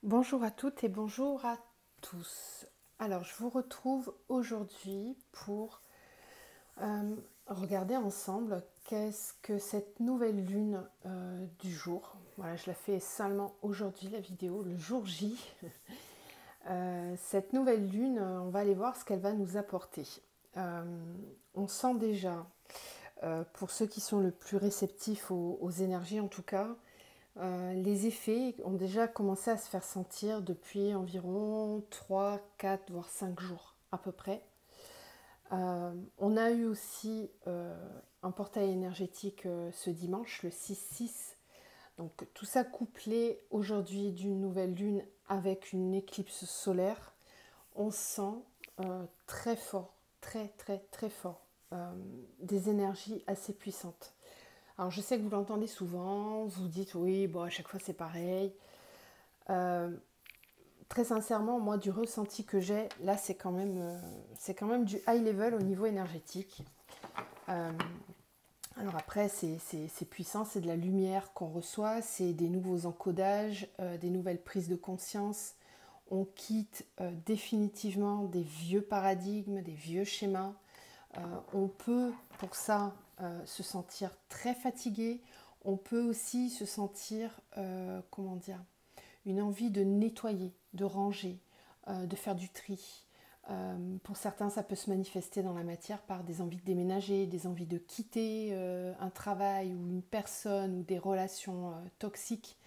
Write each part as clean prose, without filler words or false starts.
Bonjour à toutes et bonjour à tous. Alors, je vous retrouve aujourd'hui pour regarder ensemble qu'est-ce que cette nouvelle lune du jour. Voilà, je la fais seulement aujourd'hui, la vidéo, le jour J. Cette nouvelle lune, on va aller voir ce qu'elle va nous apporter. Euh, on sent déjà, pour ceux qui sont le plus réceptifs aux énergies en tout cas, les effets ont déjà commencé à se faire sentir depuis environ 3, 4, voire 5 jours à peu près. On a eu aussi un portail énergétique ce dimanche, le 6-6. Donc tout ça couplé aujourd'hui d'une nouvelle lune avec une éclipse solaire, on sent très fort, très très très fort, des énergies assez puissantes. Alors je sais que vous l'entendez souvent, vous dites oui, bon à chaque fois c'est pareil. Euh, Très sincèrement, moi du ressenti que j'ai, là c'est quand même du high level au niveau énergétique. Euh, alors après c'est puissant, c'est de la lumière qu'on reçoit, c'est des nouveaux encodages, des nouvelles prises de conscience. On quitte définitivement des vieux paradigmes, des vieux schémas. On peut pour ça se sentir très fatigué. On peut aussi se sentir, comment dire, une envie de nettoyer, de ranger, de faire du tri. Pour certains, ça peut se manifester dans la matière par des envies de déménager, des envies de quitter un travail ou une personne ou des relations toxiques.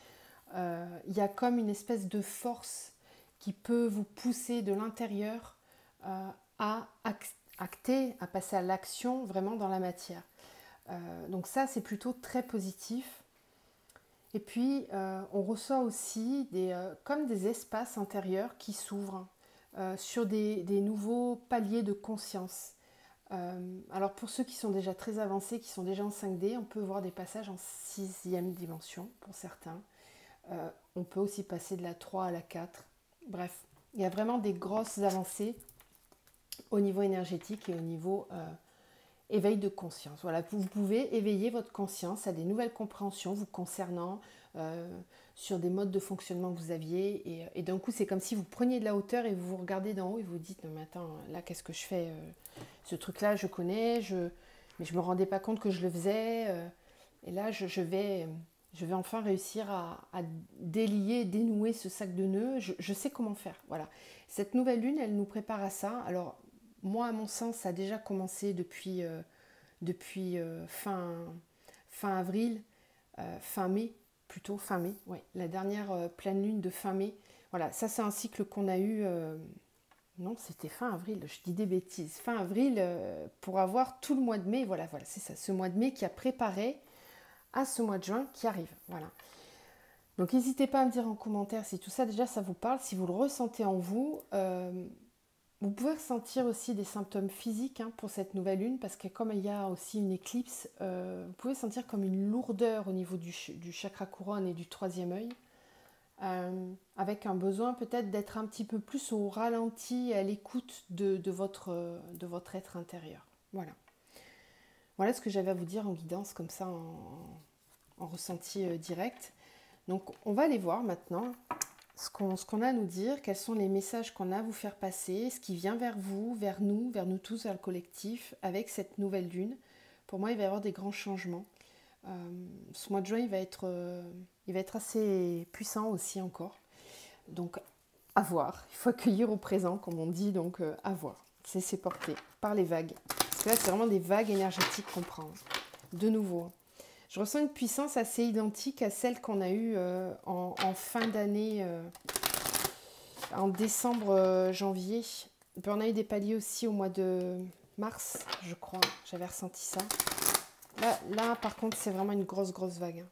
Il y a comme une espèce de force qui peut vous pousser de l'intérieur à acter, à passer à l'action vraiment dans la matière. Donc ça, c'est plutôt très positif. Et puis, on reçoit aussi comme des espaces intérieurs qui s'ouvrent sur des nouveaux paliers de conscience. Alors, pour ceux qui sont déjà très avancés, qui sont déjà en 5D, on peut voir des passages en sixième dimension pour certains. On peut aussi passer de la 3 à la 4. Bref, il y a vraiment des grosses avancées au niveau énergétique et au niveau éveil de conscience. Voilà, vous pouvez éveiller votre conscience à des nouvelles compréhensions vous concernant euh, sur des modes de fonctionnement que vous aviez. Et d'un coup, c'est comme si vous preniez de la hauteur et vous vous regardez d'en haut et vous vous dites, non mais attends, là, qu'est-ce que je fais Ce truc-là, je connais, mais je ne me rendais pas compte que je le faisais. Et là, je vais enfin réussir à délier, dénouer ce sac de nœuds. Je sais comment faire. Voilà. Cette nouvelle lune, elle nous prépare à ça. Alors, moi, à mon sens, ça a déjà commencé depuis fin avril, fin mai, plutôt fin mai, ouais, la dernière pleine lune de fin mai. Voilà, ça c'est un cycle qu'on a eu, non c'était fin avril, je dis des bêtises, fin avril pour avoir tout le mois de mai, voilà, voilà, c'est ça, ce mois de mai qui a préparé à ce mois de juin qui arrive, voilà. Donc n'hésitez pas à me dire en commentaire si tout ça déjà ça vous parle, si vous le ressentez en vous. Vous pouvez ressentir aussi des symptômes physiques pour cette nouvelle lune parce que comme il y a aussi une éclipse, vous pouvez sentir comme une lourdeur au niveau du chakra couronne et du troisième œil, avec un besoin peut-être d'être un petit peu plus au ralenti et à l'écoute de votre être intérieur. Voilà. Voilà ce que j'avais à vous dire en guidance comme ça en ressenti direct. Donc on va aller voir maintenant ce qu'on a à nous dire, quels sont les messages qu'on a à vous faire passer, ce qui vient vers vous, vers nous tous, vers le collectif, avec cette nouvelle lune. Pour moi, il va y avoir des grands changements. Ce mois de juin, il va être assez puissant aussi encore. Donc, à voir. Il faut accueillir au présent, comme on dit, donc à voir. C'est porté par les vagues. Parce que là, c'est vraiment des vagues énergétiques qu'on prend. De nouveau. Je ressens une puissance assez identique à celle qu'on a eue en fin d'année, en décembre, janvier. Puis on a eu des paliers aussi au mois de mars, je crois. J'avais ressenti ça. Là par contre, c'est vraiment une grosse vague.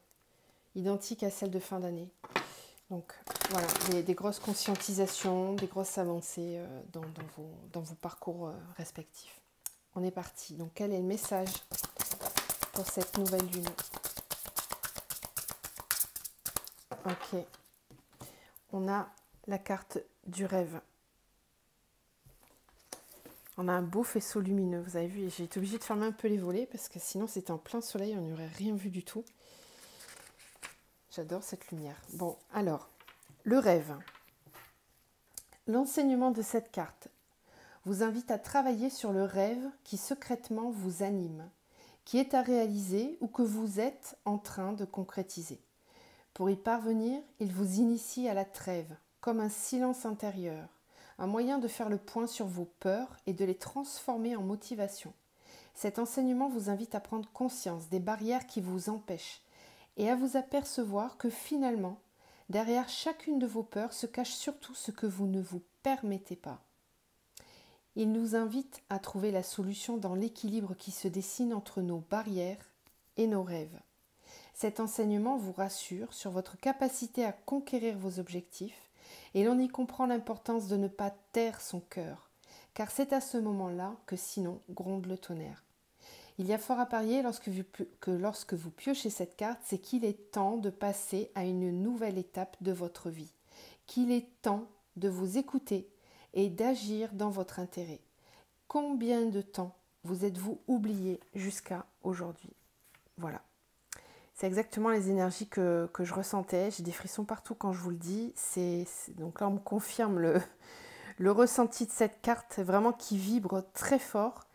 Identique à celle de fin d'année. Donc voilà, des grosses conscientisations, des grosses avancées dans vos parcours respectifs. On est parti. Donc quel est le message pour cette nouvelle lune? Ok. On a la carte du rêve. On a un beau faisceau lumineux, vous avez vu, j'ai été obligée de fermer un peu les volets parce que sinon c'était en plein soleil, on n'y aurait rien vu du tout. J'adore cette lumière. Bon, alors, Le rêve. L'enseignement de cette carte vous invite à travailler sur le rêve qui secrètement vous anime, qui est à réaliser ou que vous êtes en train de concrétiser. Pour y parvenir, il vous initie à la trêve, comme un silence intérieur, un moyen de faire le point sur vos peurs et de les transformer en motivation. Cet enseignement vous invite à prendre conscience des barrières qui vous empêchent et à vous apercevoir que finalement, derrière chacune de vos peurs se cache surtout ce que vous ne vous permettez pas. Il nous invite à trouver la solution dans l'équilibre qui se dessine entre nos barrières et nos rêves. Cet enseignement vous rassure sur votre capacité à conquérir vos objectifs et l'on y comprend l'importance de ne pas taire son cœur, car c'est à ce moment-là que sinon gronde le tonnerre. Il y a fort à parier que lorsque vous piochez cette carte, c'est qu'il est temps de passer à une nouvelle étape de votre vie, qu'il est temps de vous écouter et d'agir dans votre intérêt. Combien de temps vous êtes-vous oublié jusqu'à aujourd'hui? Voilà. C'est exactement les énergies que je ressentais. J'ai des frissons partout quand je vous le dis. Donc là, on me confirme le ressenti de cette carte, vraiment qui vibre très fort.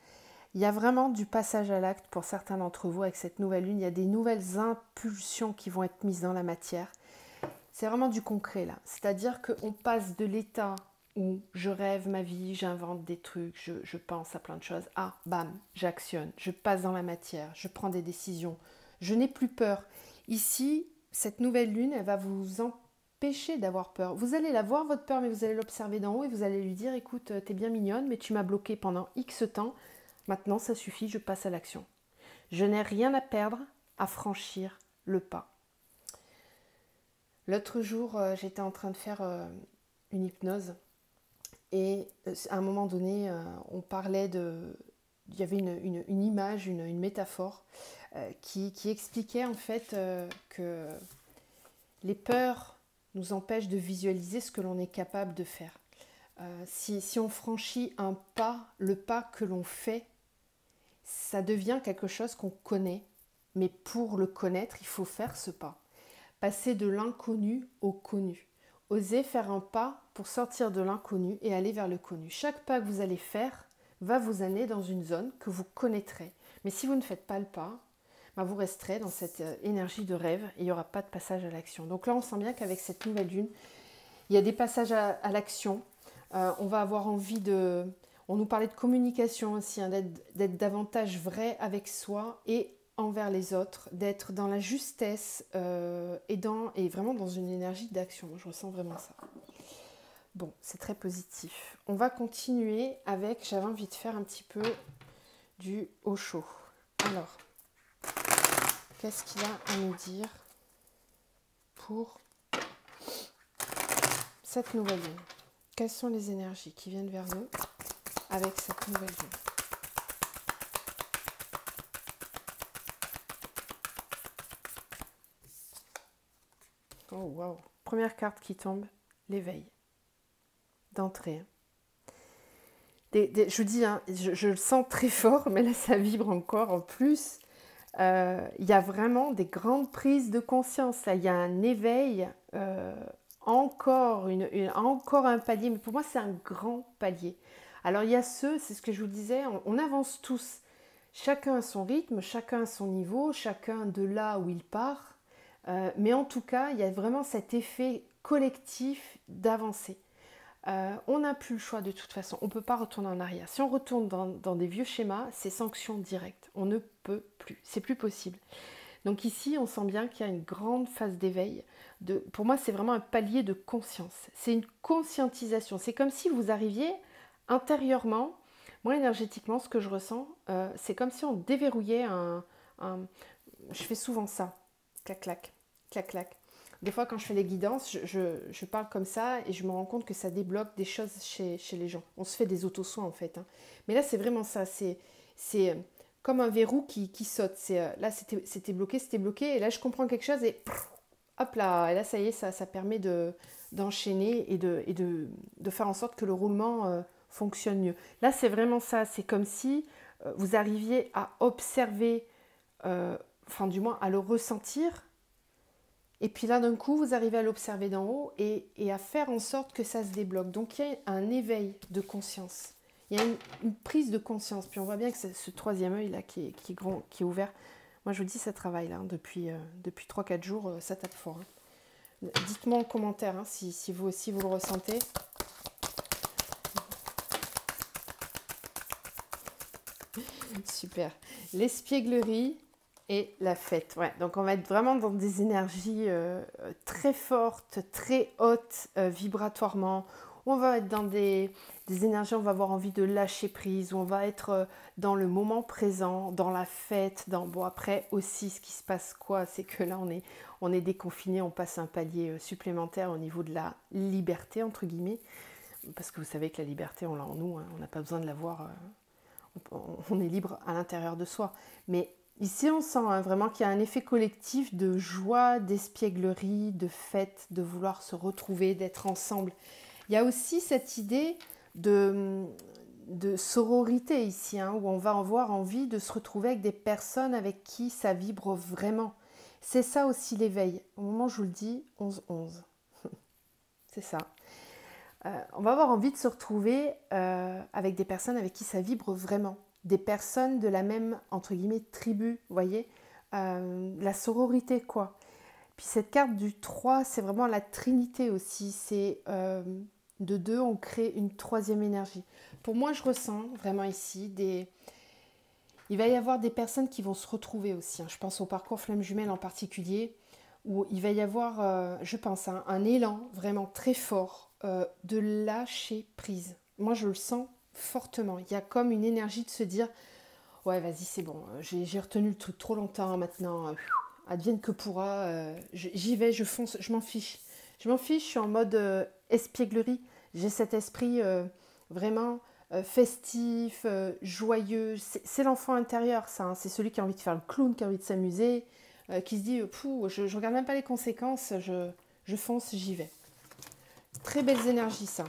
Il y a vraiment du passage à l'acte pour certains d'entre vous avec cette nouvelle lune. Il y a des nouvelles impulsions qui vont être mises dans la matière. C'est vraiment du concret là. C'est-à-dire qu'on passe de l'état où je rêve ma vie, j'invente des trucs, je pense à plein de choses. Ah, bam, j'actionne, je passe dans la matière, je prends des décisions. Je n'ai plus peur. Ici, cette nouvelle lune, elle va vous empêcher d'avoir peur. Vous allez la voir, votre peur, mais vous allez l'observer d'en haut et vous allez lui dire, écoute, t'es bien mignonne, mais tu m'as bloqué pendant X temps. Maintenant, ça suffit, je passe à l'action. Je n'ai rien à perdre à franchir le pas. L'autre jour, j'étais en train de faire une hypnose et à un moment donné, on parlait il y avait une image, une métaphore qui expliquait en fait que les peurs nous empêchent de visualiser ce que l'on est capable de faire. Si on franchit un pas, le pas que l'on fait, ça devient quelque chose qu'on connaît, mais pour le connaître, il faut faire ce pas. Passer de l'inconnu au connu. Oser faire un pas pour sortir de l'inconnu et aller vers le connu. Chaque pas que vous allez faire va vous amener dans une zone que vous connaîtrez. Mais si vous ne faites pas le pas, vous resterez dans cette énergie de rêve et il n'y aura pas de passage à l'action. Donc là, on sent bien qu'avec cette nouvelle lune, il y a des passages à l'action. On va avoir envie de... On nous parlait de communication aussi, hein, d'être davantage vrai avec soi et envers les autres, d'être dans la justesse et vraiment dans une énergie d'action. Je ressens vraiment ça. Bon, c'est très positif. On va continuer avec, j'avais envie de faire un petit peu du Osho. Alors, qu'est-ce qu'il a à nous dire pour cette nouvelle lune? Quelles sont les énergies qui viennent vers nous avec cette nouvelle lune? Oh waouh! Première carte qui tombe, l'éveil. D'entrée. Je vous dis, hein, je le sens très fort, mais là ça vibre encore en plus. Il y a vraiment des grandes prises de conscience. Là, il y a un éveil, encore un palier, mais pour moi c'est un grand palier. Alors il y a c'est ce que je vous disais, on avance tous. Chacun à son rythme, chacun à son niveau, chacun de là où il part. Mais en tout cas, il y a vraiment cet effet collectif d'avancer. On n'a plus le choix de toute façon, on ne peut pas retourner en arrière. Si on retourne dans des vieux schémas, c'est sanction directe. On ne peut plus, c'est plus possible. Donc ici, on sent bien qu'il y a une grande phase d'éveil. Pour moi, c'est vraiment un palier de conscience. C'est une conscientisation. C'est comme si vous arriviez intérieurement, moi énergétiquement, ce que je ressens, c'est comme si on déverrouillait je fais souvent ça, clac, clac, clac, clac. Des fois, quand je fais les guidances, je parle comme ça et je me rends compte que ça débloque des choses chez les gens. On se fait des auto-soins en fait. Hein. Mais là, c'est vraiment ça. C'est comme un verrou qui saute. Là, c'était bloqué. Et là, je comprends quelque chose et hop là. Et là, ça y est, ça permet d'enchaîner et de faire en sorte que le roulement fonctionne mieux. Là, c'est vraiment ça. C'est comme si vous arriviez à observer, enfin du moins à le ressentir, Et puis là, d'un coup, vous arrivez à l'observer d'en haut et à faire en sorte que ça se débloque. Donc, il y a un éveil de conscience. Il y a une prise de conscience. Puis on voit bien que c'est ce troisième œil là qui est grand, qui est ouvert. Moi, je vous dis, ça travaille là. Depuis 3-4 jours, ça tape fort. Dites-moi en commentaire si vous aussi vous le ressentez. Super. L'espièglerie et la fête. Ouais, donc on va être vraiment dans des énergies très fortes, très hautes vibratoirement. On va être dans des énergies, on va avoir envie de lâcher prise, on va être dans le moment présent, dans la fête. Bon, après aussi, ce qui se passe quoi, c'est que là, on est déconfiné, on passe un palier supplémentaire au niveau de la liberté, entre guillemets. Parce que vous savez que la liberté, on l'a en nous, hein, on n'a pas besoin de l'avoir, on est libre à l'intérieur de soi. Mais ici, on sent vraiment qu'il y a un effet collectif de joie, d'espièglerie, de fête, de vouloir se retrouver, d'être ensemble. Il y a aussi cette idée de sororité ici, hein, où on va avoir envie de se retrouver avec des personnes avec qui ça vibre vraiment. C'est ça aussi l'éveil. Au moment où je vous le dis, 11-11. C'est ça. On va avoir envie de se retrouver avec des personnes avec qui ça vibre vraiment. Des personnes de la même, entre guillemets, tribu, vous voyez, la sororité, quoi. Puis cette carte du 3, c'est vraiment la trinité aussi. C'est de 2, on crée une troisième énergie. Pour moi, je ressens vraiment ici il va y avoir des personnes qui vont se retrouver aussi. Hein. Je pense au parcours Flamme Jumelle en particulier, où il va y avoir, je pense, un élan vraiment très fort de lâcher prise. Moi, je le sens fortement. Il y a comme une énergie de se dire, ouais, vas-y, c'est bon, j'ai retenu le truc trop longtemps maintenant, advienne que pourra, j'y vais, je fonce, je m'en fiche. Je m'en fiche, je suis en mode espièglerie. J'ai cet esprit vraiment festif, joyeux. C'est l'enfant intérieur, ça. Hein. C'est celui qui a envie de faire le clown, qui a envie de s'amuser, qui se dit, je regarde même pas les conséquences, je fonce, j'y vais. Très belles énergies, ça.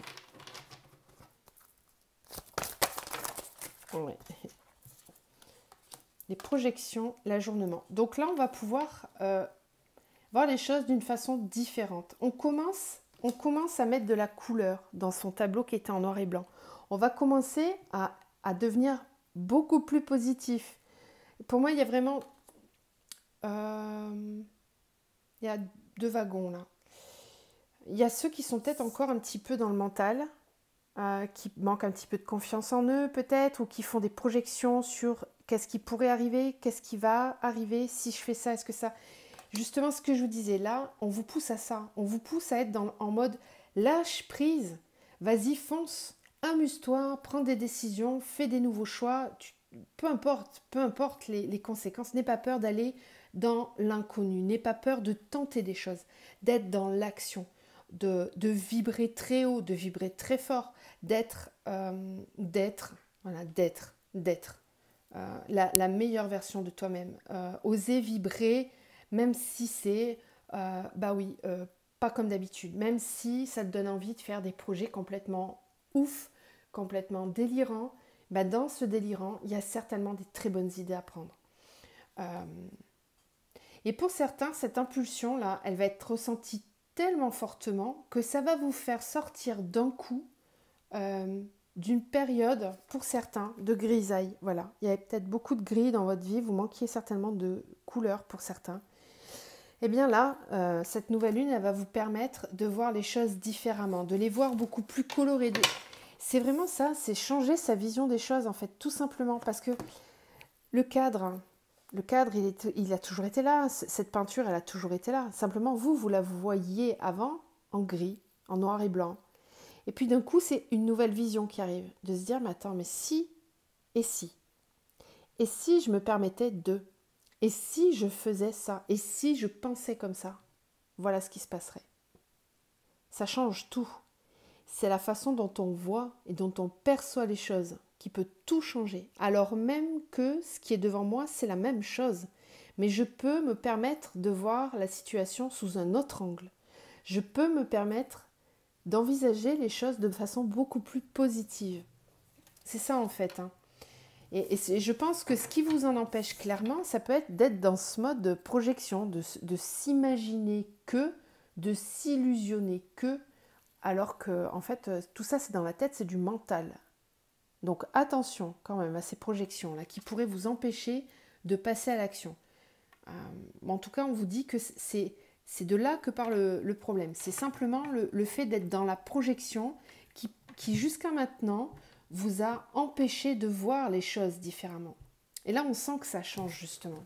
Ouais. Les projections, l'ajournement. Donc là, on va pouvoir voir les choses d'une façon différente. On commence à mettre de la couleur dans son tableau qui était en noir et blanc. On va commencer à devenir beaucoup plus positif. Pour moi, il y a vraiment... il y a 2 wagons là. Il y a ceux qui sont peut-être encore un petit peu dans le mental, qui manquent un petit peu de confiance en eux peut-être, ou qui font des projections sur qu'est-ce qui pourrait arriver, qu'est-ce qui va arriver, si je fais ça, est-ce que ça... Justement, ce que je vous disais là, on vous pousse à ça. On vous pousse à être en mode lâche prise. Vas-y, fonce. Amuse-toi, prends des décisions, fais des nouveaux choix. Peu importe les conséquences. N'aie pas peur d'aller dans l'inconnu. N'aie pas peur de tenter des choses, d'être dans l'action, de vibrer très haut, de vibrer très fort, d'être la meilleure version de toi-même. Oser vibrer, même si c'est, pas comme d'habitude, même si ça te donne envie de faire des projets complètement ouf, complètement délirants, dans ce délirant, il y a certainement des très bonnes idées à prendre. Et pour certains, cette impulsion-là, elle va être ressentie tellement fortement que ça va vous faire sortir d'un coup d'une période, pour certains, de grisaille. Voilà, il y avait peut-être beaucoup de gris dans votre vie, vous manquiez certainement de couleurs pour certains. Et bien là, cette nouvelle lune, elle va vous permettre de voir les choses différemment, de les voir beaucoup plus colorées. C'est vraiment ça, c'est changer sa vision des choses en fait, tout simplement, parce que le cadre, il a toujours été là, cette peinture, elle a toujours été là. Simplement, vous la voyiez avant en gris, en noir et blanc. Et puis d'un coup, c'est une nouvelle vision qui arrive, de se dire, mais attends, mais si, et si je me permettais de, et si je faisais ça, et si je pensais comme ça, voilà ce qui se passerait. Ça change tout. C'est la façon dont on voit et dont on perçoit les choses qui peut tout changer, alors même que ce qui est devant moi, c'est la même chose. Mais je peux me permettre de voir la situation sous un autre angle. Je peux me permettre d'envisager les choses de façon beaucoup plus positive. C'est ça en fait. Hein. Et je pense que ce qui vous en empêche clairement, ça peut être d'être dans ce mode de projection, de s'imaginer que, de s'illusionner que, alors que en fait tout ça c'est dans la tête, c'est du mental. Donc attention quand même à ces projections-là qui pourraient vous empêcher de passer à l'action. En tout cas, on vous dit que c'est de là que part le problème. C'est simplement le fait d'être dans la projection qui jusqu'à maintenant vous a empêché de voir les choses différemment. Et là, on sent que ça change justement.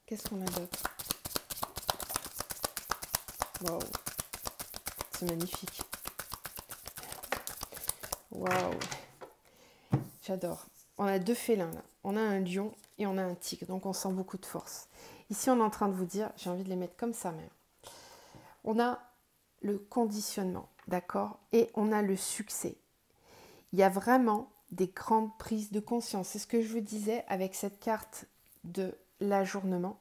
Qu'est-ce qu'on a d'autre? Waouh, c'est magnifique. Waouh, j'adore. On a 2 félins là. On a un lion et on a un tigre. Donc on sent beaucoup de force. Ici, on est en train de vous dire, j'ai envie de les mettre comme ça même. On a le conditionnement, d'accord? Et on a le succès. Il y a vraiment des grandes prises de conscience. C'est ce que je vous disais avec cette carte de l'ajournement.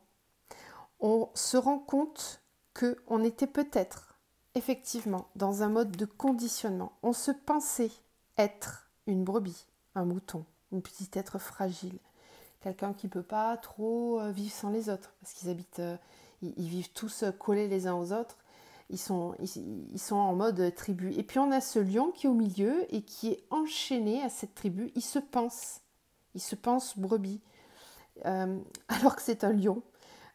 On se rend compte qu'on était peut-être effectivement dans un mode de conditionnement. On se pensait être une brebis, un mouton, une petite être fragile, quelqu'un qui ne peut pas trop vivre sans les autres, parce qu'ils habitent, ils vivent tous collés les uns aux autres. Ils sont en mode tribu. Et puis on a ce lion qui est au milieu et qui est enchaîné à cette tribu. Il se pense brebis, alors que c'est un lion,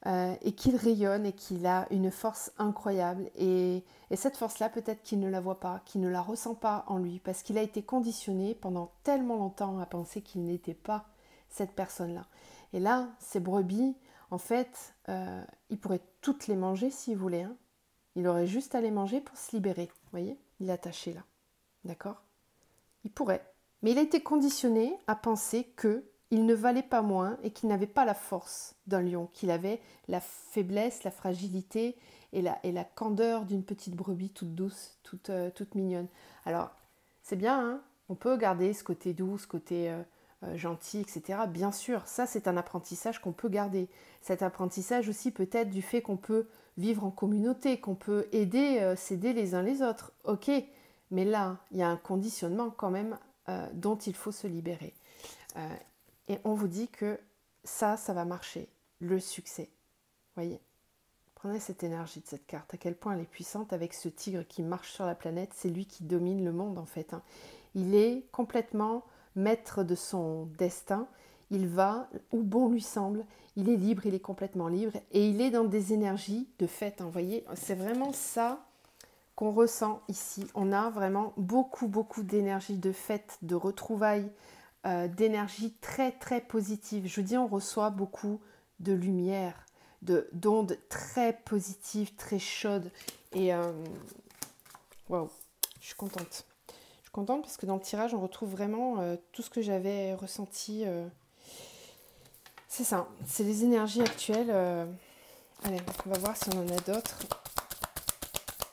et qu'il rayonne et qu'il a une force incroyable. Et cette force-là, peut-être qu'il ne la voit pas, qu'il ne la ressent pas en lui, parce qu'il a été conditionné pendant tellement longtemps à penser qu'il n'était pas cette personne-là. Et là, ces brebis, en fait, il pourrait toutes les manger s'il voulait, hein. Il aurait juste à les manger pour se libérer. Vous voyez, il est attaché là. D'accord? Il pourrait. Mais il a été conditionné à penser qu'il ne valait pas moins et qu'il n'avait pas la force d'un lion, qu'il avait la faiblesse, la fragilité et la candeur d'une petite brebis toute douce, toute mignonne. Alors, c'est bien, hein, on peut garder ce côté doux, ce côté gentil, etc. Bien sûr, ça c'est un apprentissage qu'on peut garder. Cet apprentissage aussi peut-être du fait qu'on peut vivre en communauté, qu'on peut aider, s'aider les uns les autres. Ok, mais là, il y a un conditionnement quand même dont il faut se libérer. Et on vous dit que ça va marcher. Le succès. Voyez, prenez cette énergie de cette carte, à quel point elle est puissante avec ce tigre qui marche sur la planète. C'est lui qui domine le monde en fait, hein. Il est complètement maître de son destin. Il va où bon lui semble, il est libre, il est complètement libre et il est dans des énergies de fête, hein, vous voyez, c'est vraiment ça qu'on ressent ici. On a vraiment beaucoup d'énergie de fête, de retrouvailles, d'énergie très très positive. Je vous dis, on reçoit beaucoup de lumière, d'ondes très positives, très chaudes et waouh, je suis contente. Je suis contente parce que dans le tirage, on retrouve vraiment tout ce que j'avais ressenti. C'est ça, c'est les énergies actuelles. Allez, on va voir si on en a d'autres.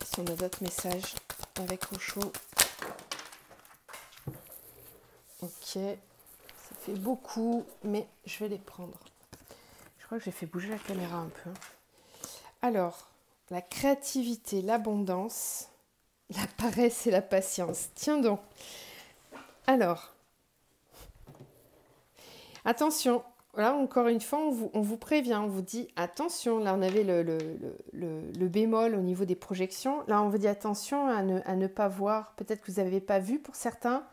Si on a d'autres messages avec Osho. Ok, ça fait beaucoup, mais je vais les prendre. Je crois que j'ai fait bouger la caméra un peu. Alors, la créativité, l'abondance, la paresse et la patience. Tiens donc. Alors, attention. Là, encore une fois, on vous prévient, on vous dit attention. Là, on avait le bémol au niveau des projections. Là, on vous dit attention à ne pas voir. Peut-être que vous n'avez pas vu pour certains.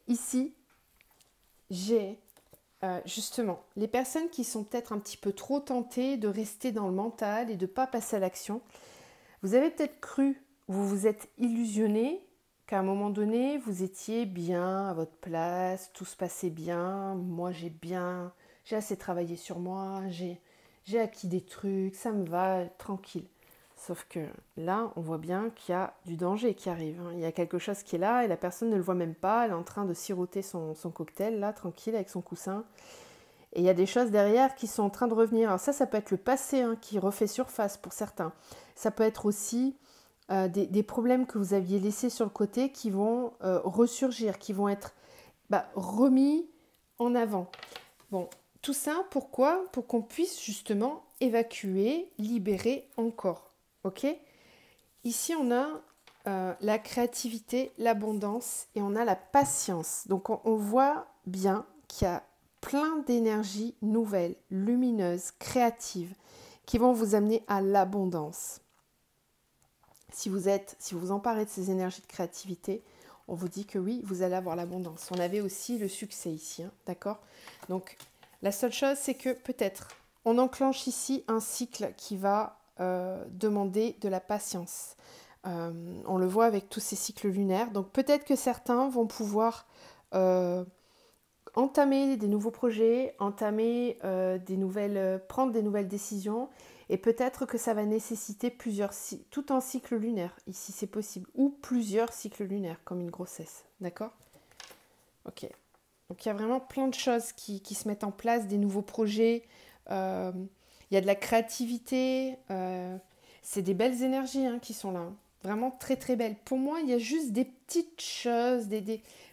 Ici, j'ai justement les personnes qui sont peut-être un petit peu trop tentées de rester dans le mental et de ne pas passer à l'action. Vous avez peut-être cru, vous vous êtes illusionné qu'à un moment donné, vous étiez bien à votre place, tout se passait bien, moi j'ai assez travaillé sur moi, j'ai acquis des trucs, ça me va, tranquille. Sauf que là, on voit bien qu'il y a du danger qui arrive, hein. Il y a quelque chose qui est là et la personne ne le voit même pas, elle est en train de siroter son cocktail, là, tranquille, avec son coussin. Et il y a des choses derrière qui sont en train de revenir. Alors ça peut être le passé, hein, qui refait surface pour certains. Ça peut être aussi des problèmes que vous aviez laissés sur le côté qui vont ressurgir, qui vont être remis en avant. Bon, tout ça, pourquoi? Pour qu'on puisse justement évacuer, libérer encore. Ok? Ici, on a la créativité, l'abondance et on a la patience. Donc, on voit bien qu'il y a plein d'énergies nouvelles, lumineuses, créatives, qui vont vous amener à l'abondance. Si vous emparez de ces énergies de créativité, on vous dit que oui, vous allez avoir l'abondance. On avait aussi le succès ici, hein, d'accord? Donc, la seule chose, c'est que peut-être, on enclenche ici un cycle qui va demander de la patience. On le voit avec tous ces cycles lunaires. Donc, peut-être que certains vont pouvoir entamer des nouveaux projets, prendre des nouvelles décisions. Et peut-être que ça va nécessiter tout un cycle lunaire, ici c'est possible, ou plusieurs cycles lunaires, comme une grossesse, d'accord? Ok. Donc il y a vraiment plein de choses qui se mettent en place, des nouveaux projets, il y a de la créativité, c'est des belles énergies hein, qui sont là, hein. Vraiment très très belles. Pour moi, il y a juste des petites choses,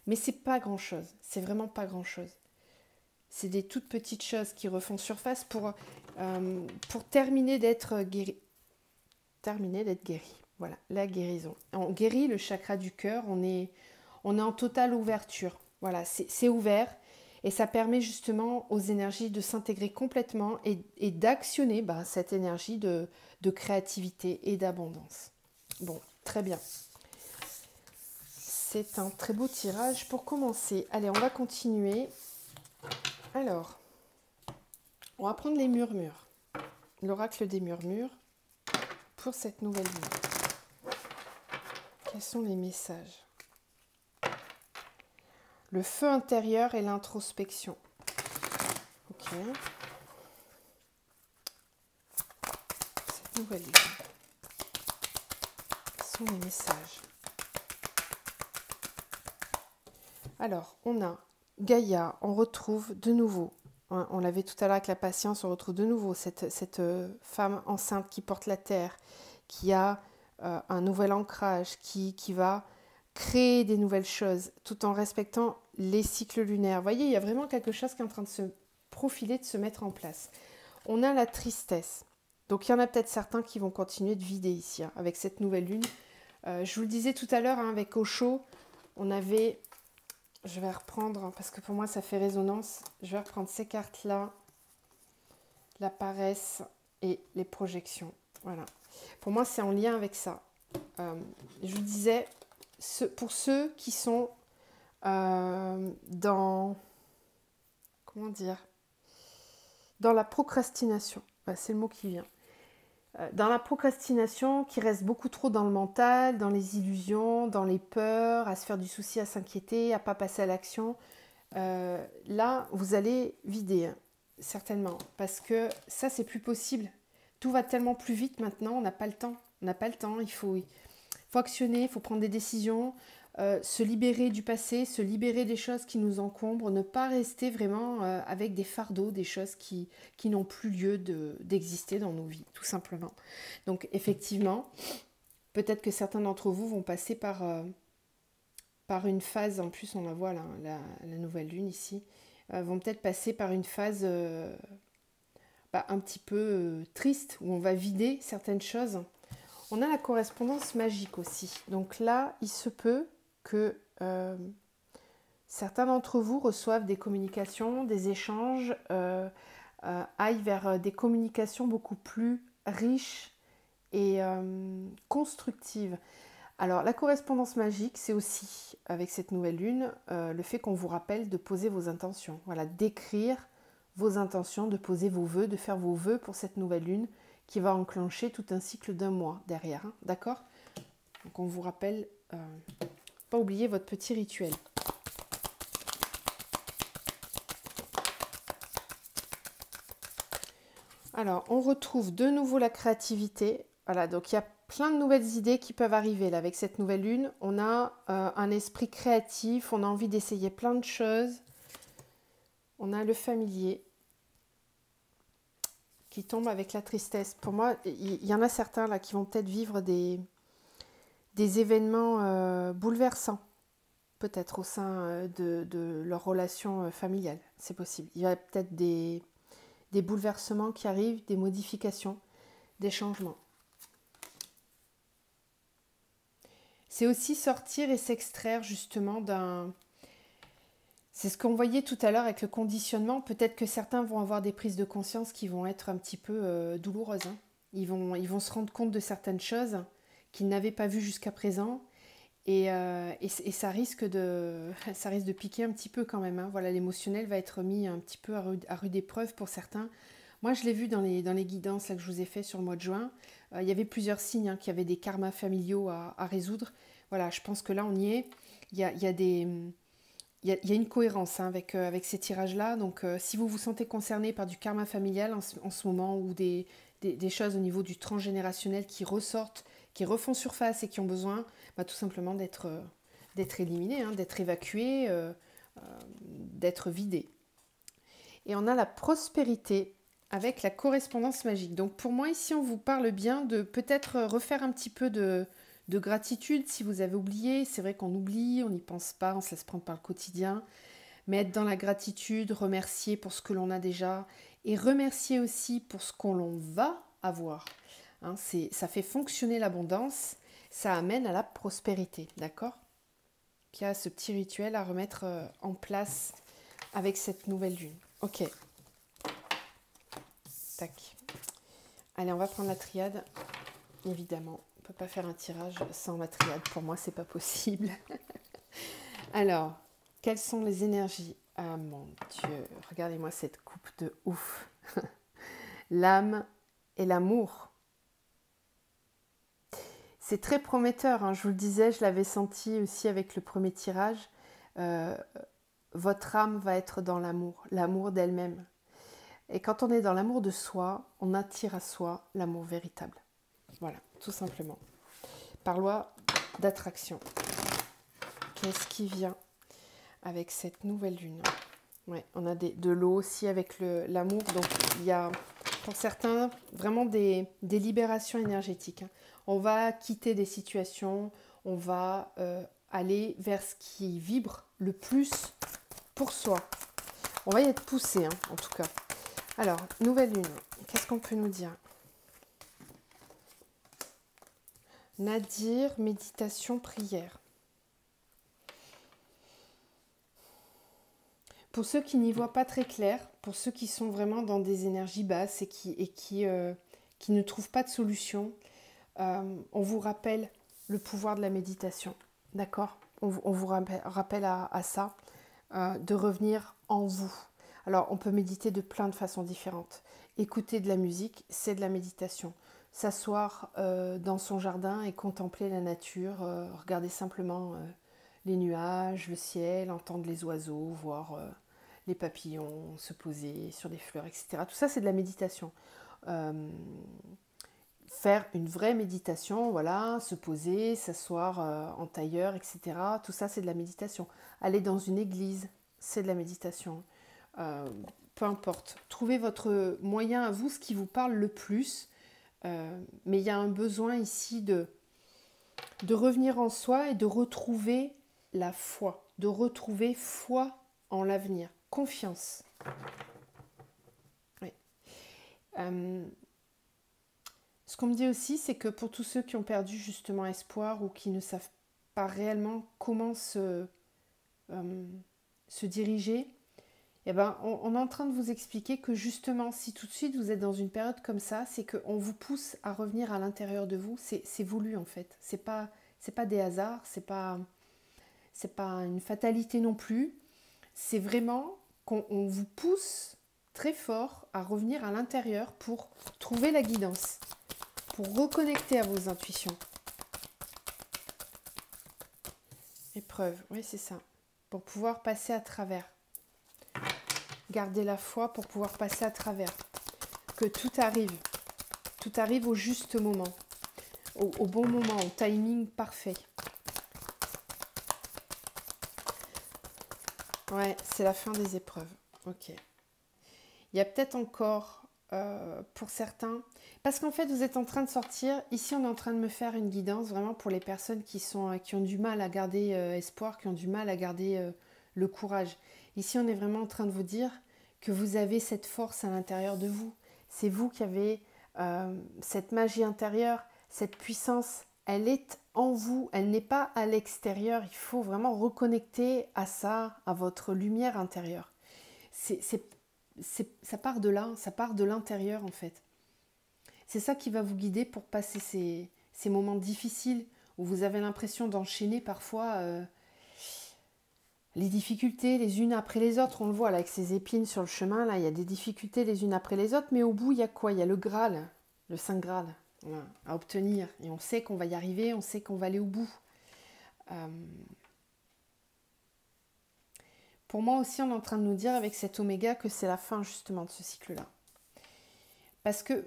mais c'est pas grand-chose, c'est vraiment pas grand-chose. C'est des toutes petites choses qui refont surface pour terminer d'être guéri. Terminer d'être guéri. Voilà, la guérison. On guérit le chakra du cœur, on est en totale ouverture. Voilà, c'est ouvert et ça permet justement aux énergies de s'intégrer complètement et d'actionner cette énergie de créativité et d'abondance. Bon, très bien. C'est un très beau tirage pour commencer. Allez, on va continuer. Alors, on va prendre les murmures. L'oracle des murmures pour cette nouvelle lune. Quels sont les messages? Le feu intérieur et l'introspection. Ok. Cette nouvelle lune. Quels sont les messages? Alors, on a Gaïa, on retrouve de nouveau, hein, on l'avait tout à l'heure avec la patience, on retrouve de nouveau cette femme enceinte qui porte la terre, qui a un nouvel ancrage, qui va créer des nouvelles choses, tout en respectant les cycles lunaires. Vous voyez, il y a vraiment quelque chose qui est en train de se profiler, de se mettre en place. On a la tristesse. Donc, il y en a peut-être certains qui vont continuer de vider ici, hein, avec cette nouvelle lune. Je vous le disais tout à l'heure, hein, avec Osho, on avait... Je vais reprendre, parce que pour moi, ça fait résonance. Je vais reprendre ces cartes-là, la paresse et les projections. Voilà. Pour moi, c'est en lien avec ça. Je vous disais, pour ceux qui sont dans... Comment dire? Dans la procrastination. C'est le mot qui vient. Dans la procrastination, qui reste beaucoup trop dans le mental, dans les illusions, dans les peurs, à se faire du souci, à s'inquiéter, à ne pas passer à l'action. Là, vous allez vider, hein, certainement, parce que ça, c'est plus possible. Tout va tellement plus vite maintenant, on n'a pas le temps. On n'a pas le temps, il faut actionner, il faut prendre des décisions, se libérer du passé, se libérer des choses qui nous encombrent, ne pas rester vraiment avec des fardeaux, des choses qui n'ont plus lieu d'exister dans nos vies, tout simplement. Donc effectivement, peut-être que certains d'entre vous vont passer par une phase, en plus on la voit là, la nouvelle lune ici, vont peut-être passer par une phase un petit peu triste, où on va vider certaines choses. On a la correspondance magique aussi. Donc là, il se peut que certains d'entre vous reçoivent des communications, des échanges, aillent vers des communications beaucoup plus riches et constructives. Alors, la correspondance magique, c'est aussi, avec cette nouvelle lune, le fait qu'on vous rappelle de poser vos intentions. Voilà, d'écrire vos intentions, de poser vos vœux, de faire vos vœux pour cette nouvelle lune qui va enclencher tout un cycle d'1 mois derrière. Hein, d'accord? Donc, on vous rappelle, pas oublier votre petit rituel. Alors, on retrouve de nouveau la créativité. Voilà, donc il y a plein de nouvelles idées qui peuvent arriver là avec cette nouvelle lune. On a un esprit créatif, on a envie d'essayer plein de choses. On a le familier qui tombe avec la tristesse. Pour moi, il y en a certains là qui vont peut-être vivre des événements bouleversants, peut-être au sein de leur relation familiale. C'est possible. Il y a peut-être des bouleversements qui arrivent, des modifications, des changements. C'est aussi sortir et s'extraire justement d'un... C'est ce qu'on voyait tout à l'heure avec le conditionnement. Peut-être que certains vont avoir des prises de conscience qui vont être un petit peu douloureuses, hein. Ils vont se rendre compte de certaines choses qu'ils n'avaient pas vues jusqu'à présent. Et ça risque de piquer un petit peu quand même, hein. Voilà, l'émotionnel va être mis un petit peu à rude épreuve pour certains. Moi, je l'ai vu dans les guidances là, que je vous ai fait sur le mois de juin. Il y avait plusieurs signes, hein, qui avaient des karmas familiaux à résoudre. Voilà, je pense que là, on y est. Il y a une cohérence, hein, avec ces tirages-là. Donc, si vous vous sentez concerné par du karma familial en ce moment, ou des choses au niveau du transgénérationnel qui ressortent, qui refont surface et qui ont besoin, bah, tout simplement d'être éliminé, hein, d'être évacué, d'être vidé. Et on a la prospérité avec la correspondance magique. Donc pour moi, ici, on vous parle bien de peut-être refaire un petit peu de gratitude si vous avez oublié. C'est vrai qu'on oublie, on n'y pense pas, on se laisse prendre par le quotidien. Mais être dans la gratitude, remercier pour ce que l'on a déjà et remercier aussi pour ce qu'on va avoir. Hein, ça fait fonctionner l'abondance, ça amène à la prospérité, d'accord? Il y a ce petit rituel à remettre en place avec cette nouvelle lune. Ok. Tac. Allez, on va prendre la triade. Évidemment, on ne peut pas faire un tirage sans la triade. Pour moi, c'est pas possible. Alors, quelles sont les énergies? Ah mon Dieu, regardez-moi cette coupe de ouf. L'âme et l'amour. C'est très prometteur, hein. Je vous le disais, je l'avais senti aussi avec le premier tirage. Votre âme va être dans l'amour d'elle-même. Et quand on est dans l'amour de soi, on attire à soi l'amour véritable. Voilà, tout simplement. Par loi d'attraction. Qu'est-ce qui vient avec cette nouvelle lune? Ouais, on a de l'eau aussi avec l'amour. Donc, il y a, pour certains, vraiment des libérations énergétiques, hein. On va quitter des situations, on va aller vers ce qui vibre le plus pour soi. On va y être poussé, hein, en tout cas. Alors, nouvelle lune, qu'est-ce qu'on peut nous dire? Nadir, méditation, prière. Pour ceux qui n'y voient pas très clair, pour ceux qui sont vraiment dans des énergies basses et qui ne trouvent pas de solution, on vous rappelle le pouvoir de la méditation, d'accord? On vous rappelle à ça, de revenir en vous. Alors, on peut méditer de plein de façons différentes. Écouter de la musique, c'est de la méditation. S'asseoir dans son jardin et contempler la nature, regarder simplement les nuages, le ciel, entendre les oiseaux, voir les papillons se poser sur des fleurs, etc. Tout ça, c'est de la méditation. Faire une vraie méditation, voilà, se poser, s'asseoir en tailleur, etc. Tout ça, c'est de la méditation. Aller dans une église, c'est de la méditation. Peu importe. Trouvez votre moyen à vous, ce qui vous parle le plus. Mais il y a un besoin ici de revenir en soi et de retrouver la foi. De retrouver foi en l'avenir. Confiance. Oui. Ce qu'on me dit aussi, c'est que pour tous ceux qui ont perdu justement espoir ou qui ne savent pas réellement comment se diriger, eh ben, on est en train de vous expliquer que justement, si tout de suite vous êtes dans une période comme ça, c'est qu'on vous pousse à revenir à l'intérieur de vous. C'est voulu en fait. C'est pas des hasards, c'est pas une fatalité non plus. C'est vraiment qu'on vous pousse très fort à revenir à l'intérieur pour trouver la guidance, pour reconnecter à vos intuitions. Épreuve, oui c'est ça. Pour pouvoir passer à travers. Garder la foi pour pouvoir passer à travers. Que tout arrive au juste moment, au bon moment, au timing parfait. Ouais, c'est la fin des épreuves. Ok. Il y a peut-être encore, pour certains, parce qu'en fait, vous êtes en train de sortir. Ici, on est en train de me faire une guidance vraiment pour les personnes qui ont du mal à garder espoir, qui ont du mal à garder le courage. Ici, on est vraiment en train de vous dire que vous avez cette force à l'intérieur de vous. C'est vous qui avez cette magie intérieure, cette puissance. elle est en vous, elle n'est pas à l'extérieur. Il faut vraiment reconnecter à ça, à votre lumière intérieure. Ça part de là, ça part de l'intérieur en fait. C'est ça qui va vous guider pour passer ces moments difficiles où vous avez l'impression d'enchaîner parfois les difficultés les unes après les autres. On le voit là avec ces épines sur le chemin, là il y a des difficultés les unes après les autres, mais au bout il y a quoi? Il y a le Graal, le Saint Graal à obtenir. Et on sait qu'on va y arriver, on sait qu'on va aller au bout. Pour moi aussi, on est en train de nous dire avec cet oméga que c'est la fin justement de ce cycle-là. Parce que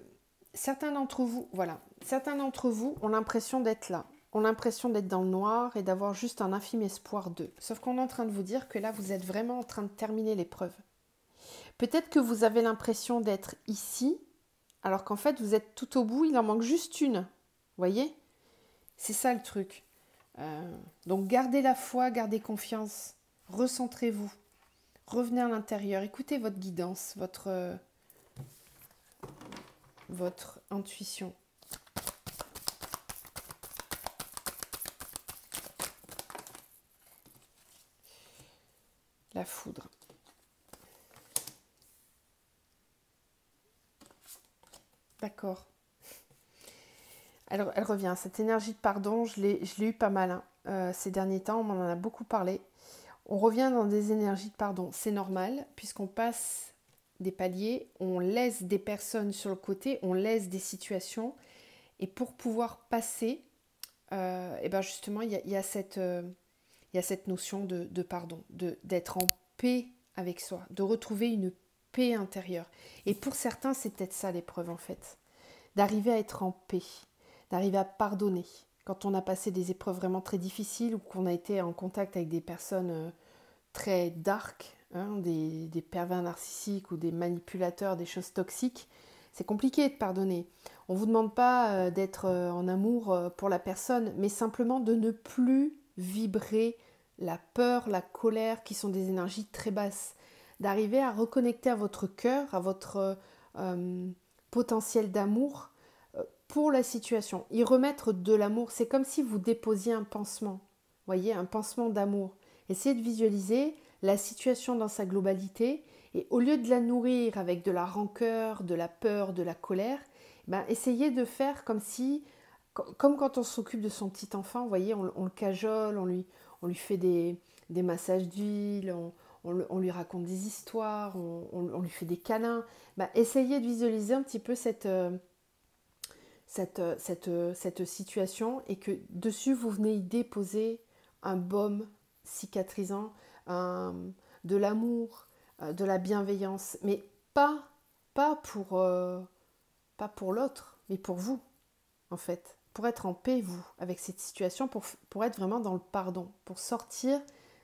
certains d'entre vous ont l'impression d'être là, ont l'impression d'être dans le noir et d'avoir juste un infime espoir d'eux. Sauf qu'on est en train de vous dire que là, vous êtes vraiment en train de terminer l'épreuve. Peut-être que vous avez l'impression d'être ici, alors qu'en fait, vous êtes tout au bout, il en manque juste une. Vous voyez? C'est ça le truc. Donc gardez la foi, gardez confiance, recentrez-vous, revenez à l'intérieur, écoutez votre guidance, votre intuition. La foudre. D'accord. Elle revient. Cette énergie de pardon, je l'ai eu pas mal ces derniers temps, on m'en a beaucoup parlé. On revient dans des énergies de pardon. C'est normal, puisqu'on passe des paliers, on laisse des personnes sur le côté, on laisse des situations. Et pour pouvoir passer, et ben justement, il y a cette notion de pardon, d'être en paix avec soi, de retrouver une paix intérieure. Et pour certains, c'est peut-être ça l'épreuve en fait. D'arriver à être en paix, d'arriver à pardonner. Quand on a passé des épreuves vraiment très difficiles ou qu'on a été en contact avec des personnes très dark, des pervers narcissiques ou des manipulateurs, des choses toxiques, c'est compliqué de pardonner. On ne vous demande pas d'être en amour pour la personne, mais simplement de ne plus vibrer la peur, la colère, qui sont des énergies très basses. D'arriver à reconnecter à votre cœur, à votre potentiel d'amour pour la situation. Y remettre de l'amour, c'est comme si vous déposiez un pansement. Voyez, un pansement d'amour. Essayez de visualiser la situation dans sa globalité et au lieu de la nourrir avec de la rancœur, de la peur, de la colère, essayez de faire comme quand on s'occupe de son petit enfant, vous voyez, on le cajole, on lui fait des massages d'huile, on lui raconte des histoires, on lui fait des câlins. Essayez de visualiser un petit peu cette situation et que dessus vous venez y déposer un baume cicatrisant, de l'amour, de la bienveillance, mais pas pour l'autre, mais pour vous en fait, pour être en paix vous avec cette situation, pour être vraiment dans le pardon, pour sortir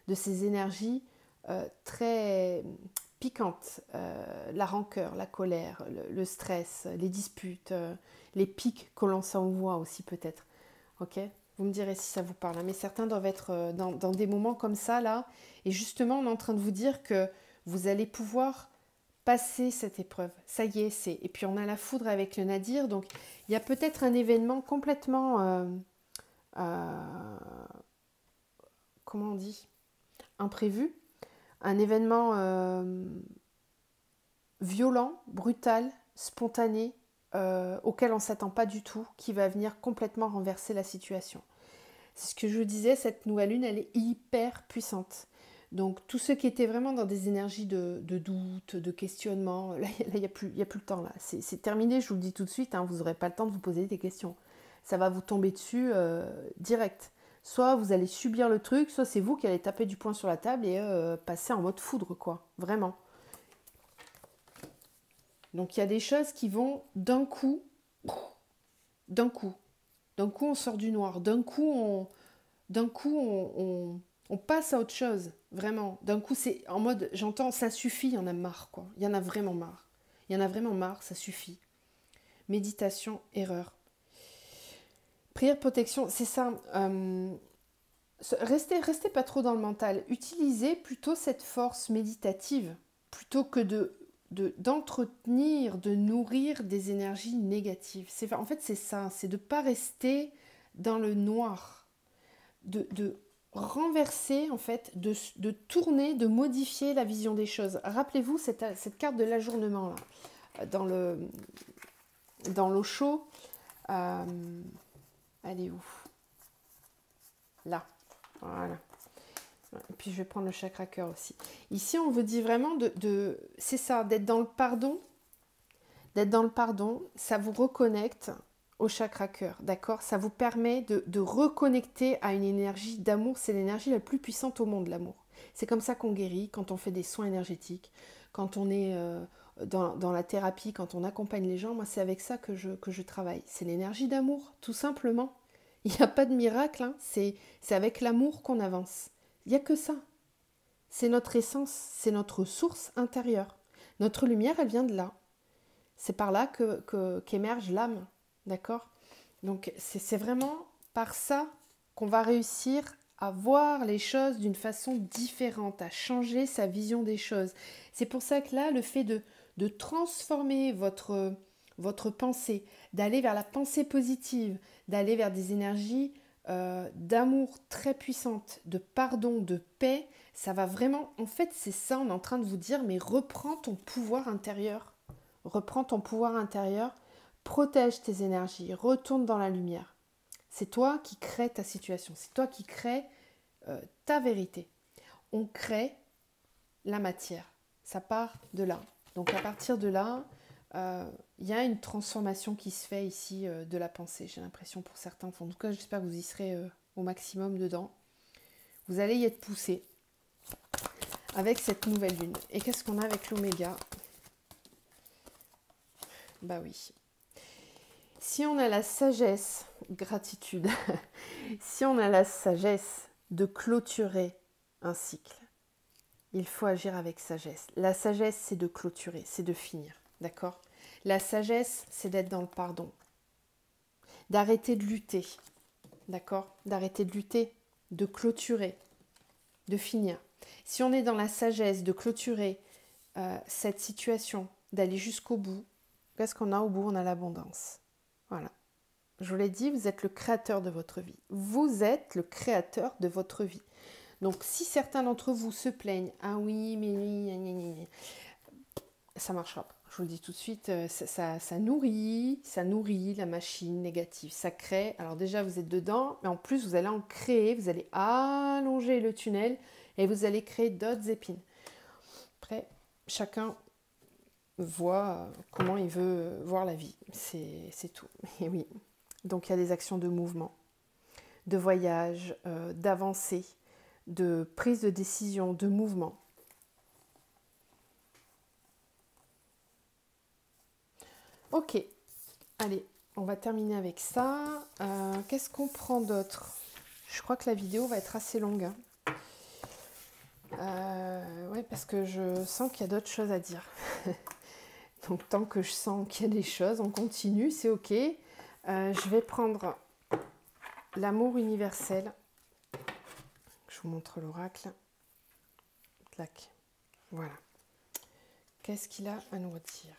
de ces énergies très piquantes, la rancœur, la colère, le stress, les disputes, les pics que l'on s'envoie aussi peut-être. Ok ? Vous me direz si ça vous parle. Mais certains doivent être dans des moments comme ça, là. Et justement, on est en train de vous dire que vous allez pouvoir passer cette épreuve. Ça y est, c'est. Et puis, on a la foudre avec le Nadir. Donc, il y a peut-être un événement complètement... comment on dit ? Imprévu. Un événement violent, brutal, spontané, auquel on ne s'attend pas du tout, qui va venir complètement renverser la situation. C'est ce que je vous disais, cette nouvelle lune, elle est hyper puissante. Donc tous ceux qui étaient vraiment dans des énergies de doute, de questionnement, là il n'y a plus le temps. Là. C'est terminé, je vous le dis tout de suite, vous n'aurez pas le temps de vous poser des questions. Ça va vous tomber dessus direct. Soit vous allez subir le truc, soit c'est vous qui allez taper du poing sur la table et passer en mode foudre, quoi. Vraiment. Donc il y a des choses qui vont d'un coup, on sort du noir, d'un coup on passe à autre chose, vraiment. D'un coup c'est en mode, j'entends, ça suffit, il y en a marre, quoi. Il y en a vraiment marre. Il y en a vraiment marre, ça suffit. Méditation, erreur. Prière, protection, c'est ça. Restez pas trop dans le mental. Utilisez plutôt cette force méditative plutôt que d'entretenir, de nourrir des énergies négatives. En fait, c'est ça, c'est de ne pas rester dans le noir, de renverser en fait, de tourner, de modifier la vision des choses. Rappelez-vous cette carte de l'ajournement là, dans l'Osho. Elle est où? Là, voilà. Et puis je vais prendre le chakra cœur aussi. Ici, on vous dit vraiment c'est ça, d'être dans le pardon. D'être dans le pardon, ça vous reconnecte au chakra cœur, d'accord? Ça vous permet de reconnecter à une énergie d'amour. C'est l'énergie la plus puissante au monde, l'amour. C'est comme ça qu'on guérit, quand on fait des soins énergétiques, quand on est dans la thérapie, quand on accompagne les gens. Moi, c'est avec ça que je travaille. C'est l'énergie d'amour, tout simplement. Il n'y a pas de miracle, hein. C'est avec l'amour qu'on avance. Il n'y a que ça. C'est notre essence, c'est notre source intérieure. Notre lumière, elle vient de là. C'est par là qu'émerge l'âme, d'accord? Donc c'est vraiment par ça qu'on va réussir à voir les choses d'une façon différente, à changer sa vision des choses. C'est pour ça que là, le fait de transformer votre pensée, d'aller vers la pensée positive, d'aller vers des énergies d'amour très puissantes, de pardon, de paix, ça va vraiment... En fait, c'est ça, on est en train de vous dire, mais reprends ton pouvoir intérieur. Reprends ton pouvoir intérieur, protège tes énergies, retourne dans la lumière. C'est toi qui crée ta situation, c'est toi qui crée ta vérité. On crée la matière, ça part de là. Donc à partir de là, il y a une transformation qui se fait ici de la pensée, j'ai l'impression pour certains. En tout cas, j'espère que vous y serez au maximum dedans. Vous allez y être poussé avec cette nouvelle lune. Et qu'est-ce qu'on a avec l'oméga ? Bah oui. Si on a la sagesse, gratitude, si on a la sagesse de clôturer un cycle, il faut agir avec sagesse. La sagesse, c'est de clôturer, c'est de finir, d'accord? La sagesse, c'est d'être dans le pardon, d'arrêter de lutter, d'accord? D'arrêter de lutter, de clôturer, de finir. Si on est dans la sagesse de clôturer cette situation, d'aller jusqu'au bout, qu'est-ce qu'on a au bout? On a l'abondance. Voilà. Je vous l'ai dit, vous êtes le créateur de votre vie. Vous êtes le créateur de votre vie. Donc, si certains d'entre vous se plaignent, ah oui, mais oui, ça ne marchera pas. Je vous le dis tout de suite, ça nourrit la machine négative. Ça crée, alors déjà vous êtes dedans, mais en plus vous allez en créer, vous allez allonger le tunnel et vous allez créer d'autres épines. Après, chacun voit comment il veut voir la vie, c'est tout. Et oui, donc il y a des actions de mouvement, de voyage, d'avancée, de prise de décision, de mouvement. Ok, allez, on va terminer avec ça. Qu'est-ce qu'on prend d'autre? Je crois que la vidéo va être assez longue. Ouais, parce que je sens qu'il y a d'autres choses à dire. Donc tant que je sens qu'il y a des choses, on continue, c'est ok. Je vais prendre l'amour universel. Je vous montre l'oracle. Clac. Voilà. Qu'est-ce qu'il a à nous dire?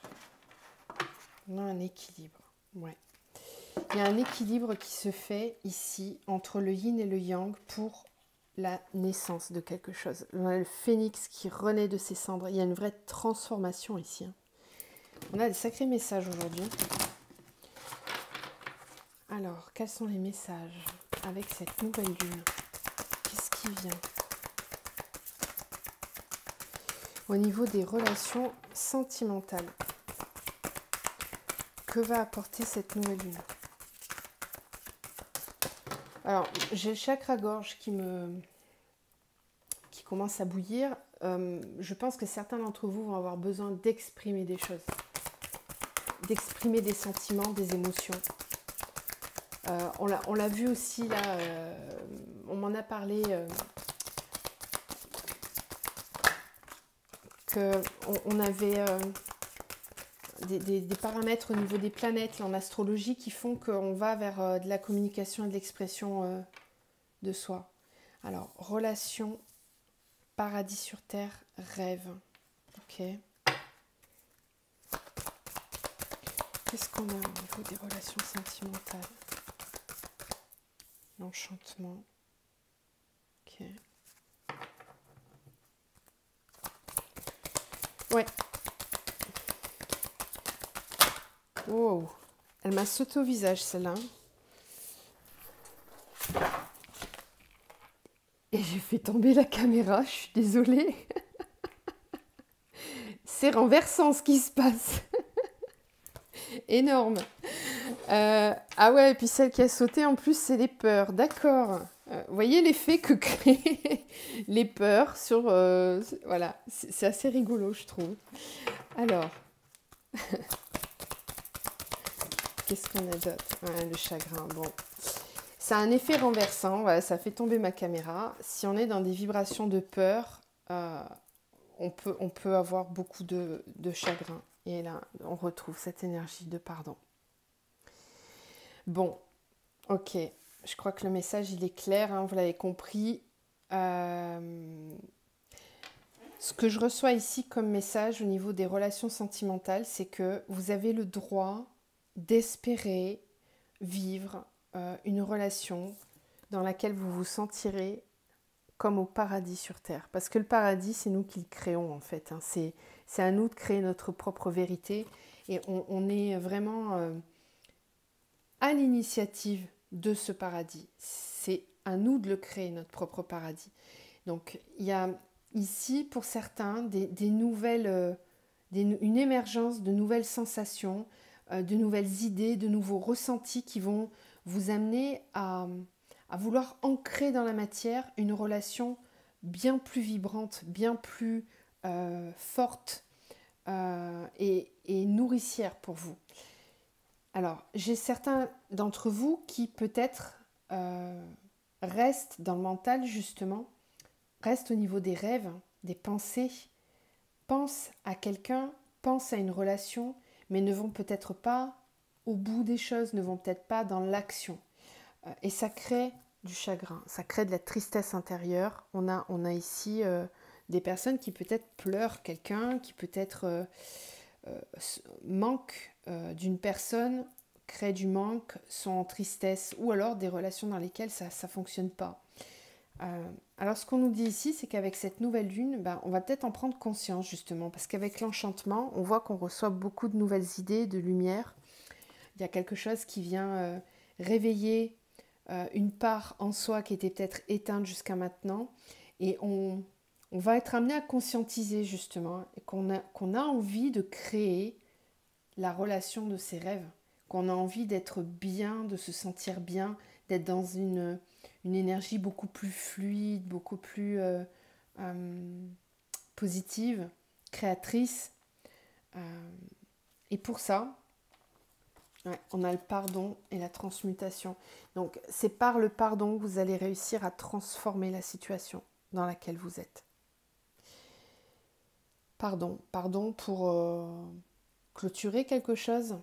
On a un équilibre. Ouais. Il y a un équilibre qui se fait ici entre le yin et le yang pour la naissance de quelque chose. On a le phénix qui renaît de ses cendres. Il y a une vraie transformation ici. On a des sacrés messages aujourd'hui. Alors, quels sont les messages avec cette nouvelle lune? Qu'est-ce qui vient? Au niveau des relations sentimentales, que va apporter cette nouvelle lune? Alors, j'ai le chakra-gorge qui commence à bouillir. Je pense que certains d'entre vous vont avoir besoin d'exprimer des choses, d'exprimer des sentiments, des émotions. On l'a vu aussi là, on m'en a parlé, qu'on avait des paramètres au niveau des planètes en astrologie qui font qu'on va vers de la communication et de l'expression de soi. Alors, relation, paradis sur terre, rêve. Ok. Qu'est-ce qu'on a au niveau des relations sentimentales? L'enchantement. Ok. Ouais. Wow. Elle m'a sauté au visage, celle-là. Et j'ai fait tomber la caméra, je suis désolée. C'est renversant ce qui se passe. Énorme. Ah ouais, et puis celle qui a sauté, en plus, c'est les peurs. D'accord. Vous voyez l'effet que créent les peurs sur... voilà, c'est assez rigolo, je trouve. Alors, qu'est-ce qu'on a d'autre? Ouais, le chagrin, bon. Ça a un effet renversant, voilà, ça fait tomber ma caméra. Si on est dans des vibrations de peur, on peut avoir beaucoup de chagrin. Et là, on retrouve cette énergie de pardon. Bon, ok. Je crois que le message, il est clair, hein, vous l'avez compris. Ce que je reçois ici comme message au niveau des relations sentimentales, c'est que vous avez le droit d'espérer vivre une relation dans laquelle vous vous sentirez comme au paradis sur Terre. Parce que le paradis, c'est nous qui le créons en fait. Hein. C'est à nous de créer notre propre vérité. Et on est vraiment à l'initiative de ce paradis. C'est à nous de le créer, notre propre paradis. Donc il y a ici, pour certains, des nouvelles, une émergence de nouvelles sensations, de nouvelles idées, de nouveaux ressentis qui vont vous amener à vouloir ancrer dans la matière une relation bien plus vibrante, bien plus forte et nourricière pour vous. Alors, j'ai certains d'entre vous qui peut-être restent dans le mental justement, restent au niveau des rêves, des pensées, pensent à quelqu'un, pensent à une relation, mais ne vont peut-être pas au bout des choses, ne vont peut-être pas dans l'action. Et ça crée du chagrin, ça crée de la tristesse intérieure. On a ici des personnes qui peut-être pleurent quelqu'un, qui peut-être manquent d'une personne, créent du manque, sont en tristesse, ou alors des relations dans lesquelles ça ne fonctionne pas. Alors ce qu'on nous dit ici, c'est qu'avec cette nouvelle lune, on va peut-être en prendre conscience justement, parce qu'avec l'enchantement, on voit qu'on reçoit beaucoup de nouvelles idées, de lumière. Il y a quelque chose qui vient réveiller une part en soi qui était peut-être éteinte jusqu'à maintenant, et on va être amené à conscientiser justement qu'on a envie de créer la relation de ses rêves, qu'on a envie d'être bien, de se sentir bien, d'être dans une énergie beaucoup plus fluide, beaucoup plus positive, créatrice. Et pour ça, on a le pardon et la transmutation. Donc c'est par le pardon que vous allez réussir à transformer la situation dans laquelle vous êtes. Pardon pour clôturer quelque chose,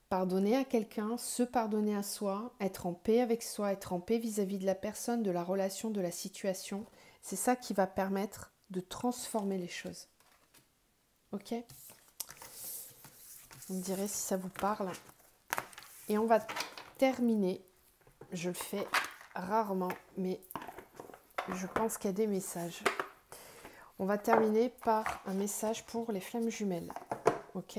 pardonner à quelqu'un, se pardonner à soi, être en paix avec soi, être en paix vis-à-vis de la personne, de la relation, de la situation. C'est ça qui va permettre de transformer les choses. Ok ? Vous me direz si ça vous parle. Et on va terminer, je le fais rarement, mais je pense qu'il y a des messages. On va terminer par un message pour les flammes jumelles. Ok ?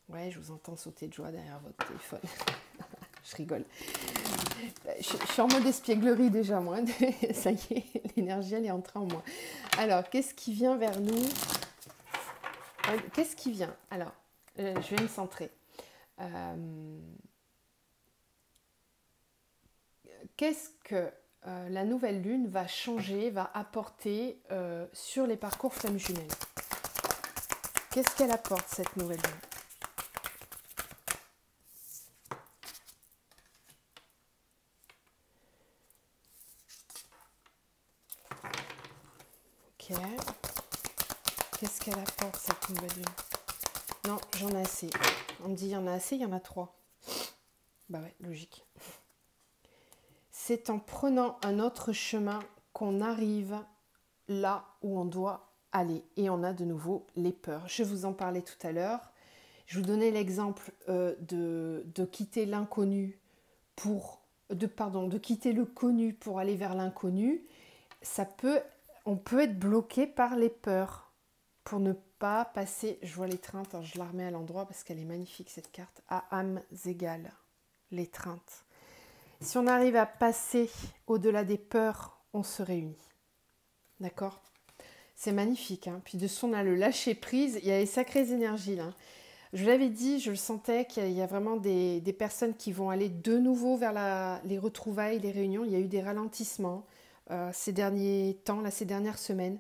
Ouais, je vous entends sauter de joie derrière votre téléphone. Je rigole. Je suis en mode espièglerie déjà, moi. Ça y est, l'énergie, elle est entrée en moi. Alors, qu'est-ce qui vient vers nous ? Qu'est-ce qui vient ? Alors, je vais me centrer. Qu'est-ce que la nouvelle lune va changer, va apporter sur les parcours flammes jumelles ? Qu'est-ce qu'elle apporte, cette nouvelle lune ? Ok. Qu'est-ce qu'elle apporte, cette nouvelle lune ? Non, j'en ai assez. On me dit il y en a assez, il y en a 3. Bah ouais, logique. C'est en prenant un autre chemin qu'on arrive là où on doit aller. Et on a de nouveau les peurs. Je vous en parlais tout à l'heure. Je vous donnais l'exemple de quitter l'inconnu pour de quitter le connu pour aller vers l'inconnu, on peut être bloqué par les peurs pour ne pas passer. Je vois l'étreinte, alors je la remets à l'endroit parce qu'elle est magnifique cette carte. À âmes égales, l'étreinte. Si on arrive à passer au-delà des peurs, on se réunit. D'accord? C'est magnifique. Hein. Puis de son, on a le lâcher prise. Il y a les sacrées énergies là. Je l'avais dit, je le sentais qu'il y a vraiment des personnes qui vont aller de nouveau vers les retrouvailles, les réunions. Il y a eu des ralentissements ces derniers temps, là, ces dernières semaines,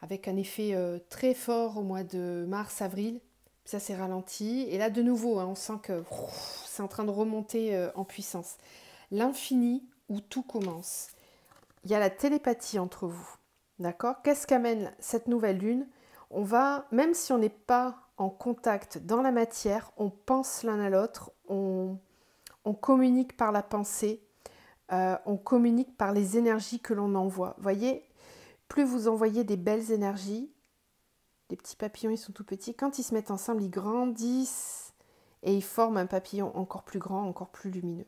avec un effet très fort au mois de mars-avril. Ça s'est ralenti. Et là, de nouveau, hein, on sent que c'est en train de remonter en puissance. L'infini où tout commence. Il y a la télépathie entre vous. D'accord? Qu'est-ce qu'amène cette nouvelle lune? On va, même si on n'est pas en contact dans la matière, on pense l'un à l'autre, on communique par la pensée, on communique par les énergies que l'on envoie. Voyez, plus vous envoyez des belles énergies, les petits papillons, ils sont tout petits, quand ils se mettent ensemble, ils grandissent et ils forment un papillon encore plus grand, encore plus lumineux.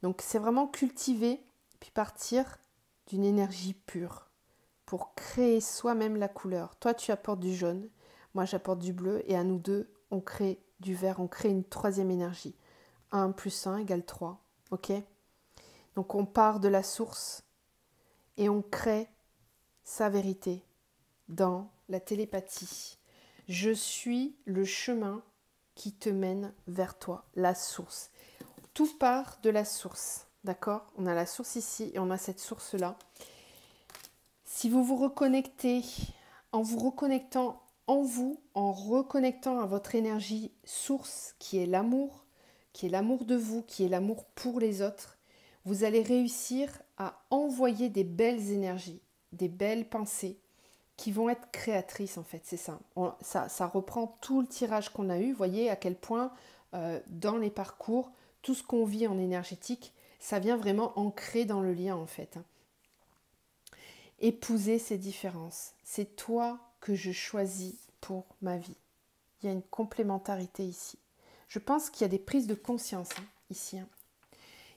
Donc c'est vraiment cultiver, puis partir d'une énergie pure pour créer soi-même la couleur. Toi, tu apportes du jaune, moi j'apporte du bleu, et à nous deux, on crée du vert, on crée une troisième énergie. 1 plus 1 égale 3, ok? Donc on part de la source et on crée sa vérité dans la télépathie. Je suis le chemin qui te mène vers toi, la source. Tout part de la source, d'accord? On a la source ici et on a cette source-là. Si vous vous reconnectez, en vous reconnectant en vous, en reconnectant à votre énergie source qui est l'amour de vous, qui est l'amour pour les autres, vous allez réussir à envoyer des belles énergies, des belles pensées qui vont être créatrices en fait, c'est ça. Ça reprend tout le tirage qu'on a eu, vous voyez à quel point dans les parcours, tout ce qu'on vit en énergétique, ça vient vraiment ancrer dans le lien en fait. Épouser ces différences. C'est toi que je choisis pour ma vie. Il y a une complémentarité ici. Je pense qu'il y a des prises de conscience ici.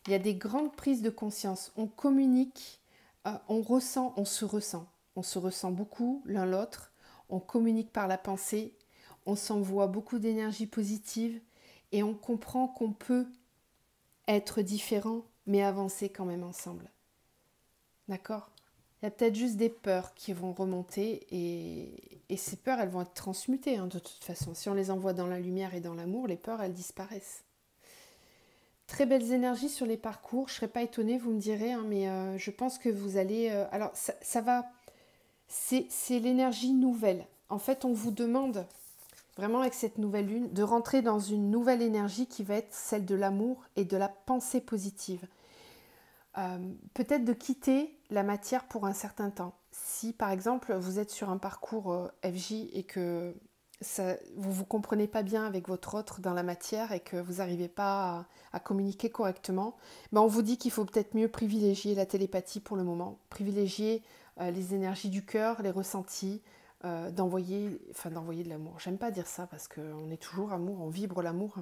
Il y a des grandes prises de conscience. On communique, on ressent, on se ressent. On se ressent beaucoup l'un l'autre. On communique par la pensée. On s'envoie beaucoup d'énergie positive. Et on comprend qu'on peut être différent, mais avancer quand même ensemble. D'accord ? Il y a peut-être juste des peurs qui vont remonter et ces peurs, elles vont être transmutées de toute façon. Si on les envoie dans la lumière et dans l'amour, les peurs, elles disparaissent. Très belles énergies sur les parcours. Je ne serais pas étonnée, vous me direz, mais je pense que vous allez... alors, ça va... C'est l'énergie nouvelle. En fait, on vous demande, vraiment avec cette nouvelle lune, de rentrer dans une nouvelle énergie qui va être celle de l'amour et de la pensée positive. Peut-être de quitter la matière pour un certain temps. Si par exemple vous êtes sur un parcours FJ et que vous ne vous comprenez pas bien avec votre autre dans la matière et que vous n'arrivez pas à communiquer correctement, on vous dit qu'il faut peut-être mieux privilégier la télépathie pour le moment, privilégier les énergies du cœur, les ressentis, d'envoyer de l'amour. J'aime pas dire ça parce qu'on est toujours amour, on vibre l'amour,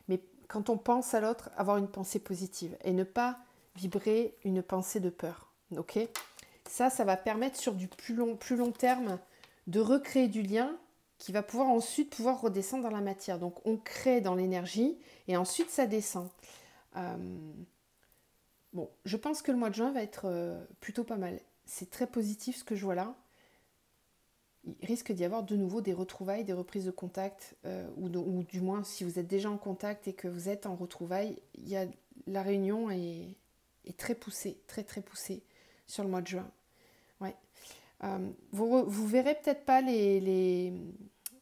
mais quand on pense à l'autre, avoir une pensée positive et ne pas vibrer une pensée de peur. Ok ? Ça va permettre sur du plus long terme de recréer du lien qui va pouvoir ensuite pouvoir redescendre dans la matière. Donc on crée dans l'énergie et ensuite ça descend. Bon, je pense que le mois de juin va être plutôt pas mal. C'est très positif ce que je vois là. Il risque d'y avoir de nouveau des retrouvailles, des reprises de contact, ou du moins si vous êtes déjà en contact et que vous êtes en retrouvailles, la réunion est très poussée, très très poussée sur le mois de juin. Ouais. Vous verrez peut-être pas les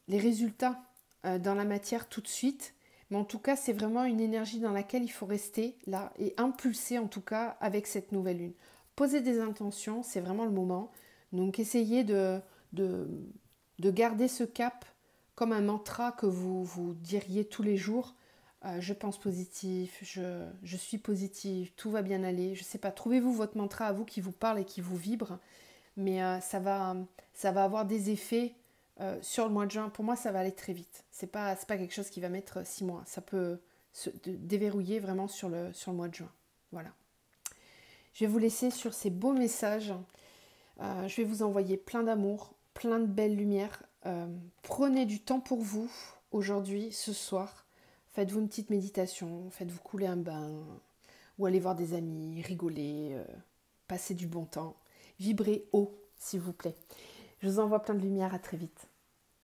résultats dans la matière tout de suite, mais en tout cas c'est vraiment une énergie dans laquelle il faut rester là et impulser en tout cas avec cette nouvelle lune. Poser des intentions, c'est vraiment le moment. Donc essayez de garder ce cap comme un mantra que vous diriez tous les jours. Je pense positif, je suis positive, tout va bien aller. Je ne sais pas, trouvez-vous votre mantra à vous qui vous parle et qui vous vibre. Mais ça va avoir des effets sur le mois de juin. Pour moi, ça va aller très vite. C'est pas quelque chose qui va mettre 6 mois. Ça peut se déverrouiller vraiment sur le mois de juin. Voilà. Je vais vous laisser sur ces beaux messages. Je vais vous envoyer plein d'amour, plein de belles lumières. Prenez du temps pour vous aujourd'hui, ce soir. Faites-vous une petite méditation, faites-vous couler un bain, ou allez voir des amis, rigoler, passer du bon temps. Vibrez haut, s'il vous plaît. Je vous envoie plein de lumière, à très vite.